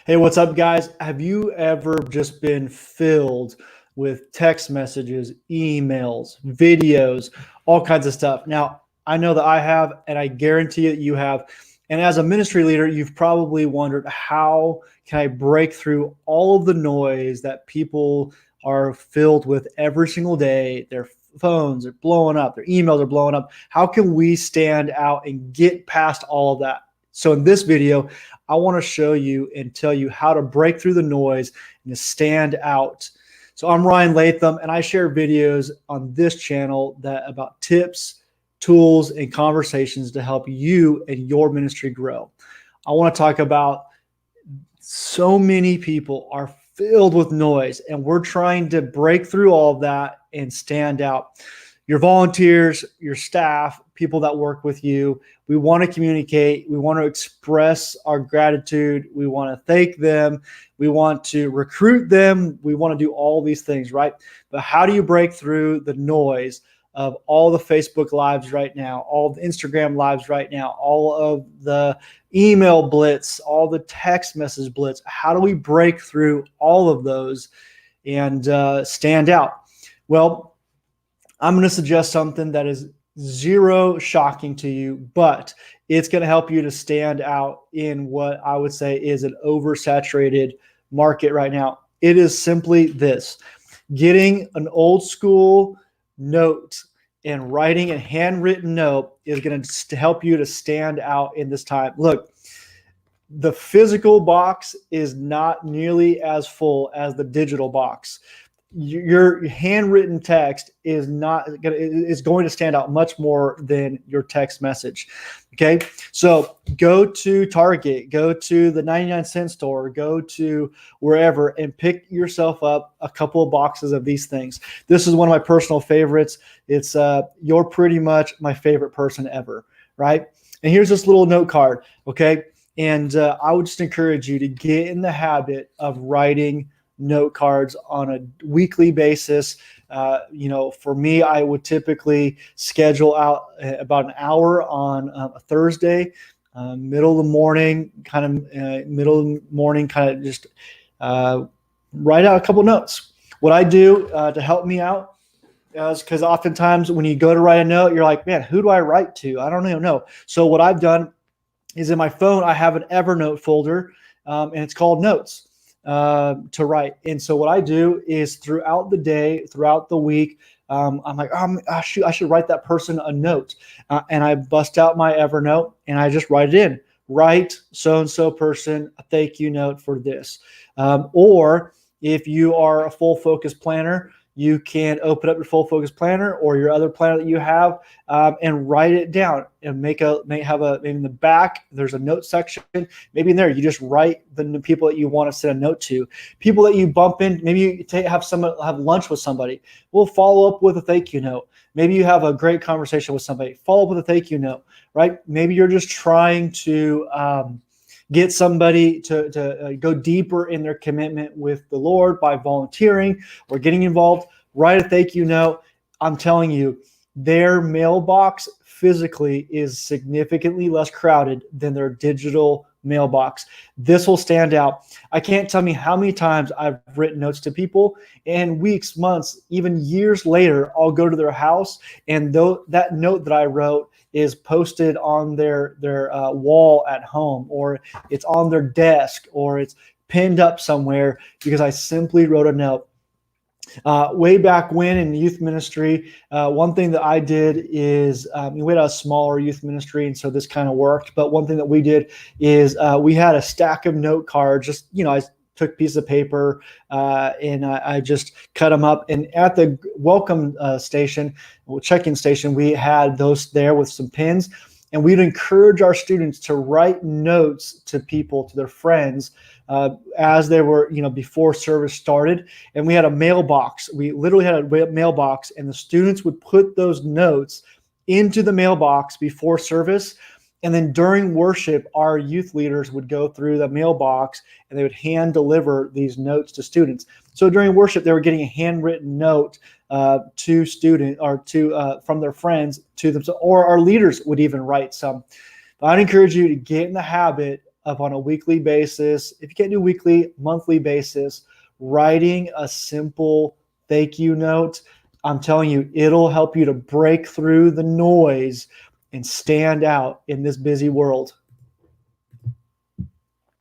Hey, what's up, guys? Have you ever just been filled with text messages, emails, videos, all kinds of stuff? Now, I know that I have, and I guarantee that you have. And as a ministry leader, you've probably wondered, how can I break through all of the noise that people are filled with every single day? Their phones are blowing up, their emails are blowing up. How can we stand out and get past all of that? So in this video, I want to show you and tell you how to break through the noise and to stand out. So I'm Ryan Latham, and I share videos on this channel about tips, tools, and conversations to help you and your ministry grow. I want to talk about so many people are filled with noise, and we're trying to break through all of that and stand out. Your volunteers, your staff, people that work with you, we want to communicate. We want to express our gratitude. We want to thank them. We want to recruit them. We want to do all these things, right? But how do you break through the noise of all the Facebook lives right now, all the Instagram lives right now, all of the email blitz, all the text message blitz? How do we break through all of those and stand out? Well, I'm going to suggest something that is zero shocking to you, but it's going to help you to stand out in what I would say is an oversaturated market right now. It is simply this: getting an old school note and writing a handwritten note is going to help you to stand out in this time. Look, the physical box is not nearly as full as the digital box. Your handwritten text is going to stand out much more than your text message. Okay, so go to Target, go to the 99-cent store, go to wherever, and pick yourself up a couple of boxes of these things. This is one of my personal favorites. It's you're pretty much my favorite person ever, right? And here's this little note card. Okay, and I would just encourage you to get in the habit of writing note cards on a weekly basis. For me, I would typically schedule out about an hour on a Thursday, middle of the morning, just write out a couple notes. What I do to help me out is, because oftentimes when you go to write a note, you're like, man, who do I write to? I don't even know. So what I've done is, in my phone, I have an Evernote folder, and it's called Notes. To write. And so what I do is, throughout the day, throughout the week, I'm like, I should write that person a note. And I bust out my Evernote and I just write it in. Write so-and-so person a thank you note for this. Or if you are a full focus planner, you can open up your full focus planner or your other planner that you have, and write it down, and maybe in the back there's a note section. Maybe in there you just write the people that you want to send a note to, people that you bump in. Maybe you have lunch with somebody. We'll follow up with a thank you note. Maybe you have a great conversation with somebody. Follow up with a thank you note, right? Maybe you're just trying to get somebody to go deeper in their commitment with the Lord by volunteering or getting involved. Write a thank you note. I'm telling you, their mailbox physically is significantly less crowded than their digital mailbox. This will stand out. I can't tell me how many times I've written notes to people, and weeks, months, even years later, I'll go to their house, and that note that I wrote is posted on their wall at home, or it's on their desk, or it's pinned up somewhere because I simply wrote a note. Way back when in youth ministry, one thing that I did is, we had a smaller youth ministry, and so this kind of worked. But one thing that we did is we had a stack of note cards. Just, I took a piece of paper and I just cut them up. And at the welcome check-in station, we had those there with some pins. And we'd encourage our students to write notes to people, to their friends, as they were, before service started. And we had a mailbox. We literally had a mailbox, and the students would put those notes into the mailbox before service. And then during worship, our youth leaders would go through the mailbox and they would hand deliver these notes to students. So during worship, they were getting a handwritten note to student or from their friends to them, or our leaders would even write some. But I'd encourage you to get in the habit of on a weekly basis, if you can't do weekly, monthly basis, writing a simple thank you note. I'm telling you, it'll help you to break through the noise and stand out in this busy world.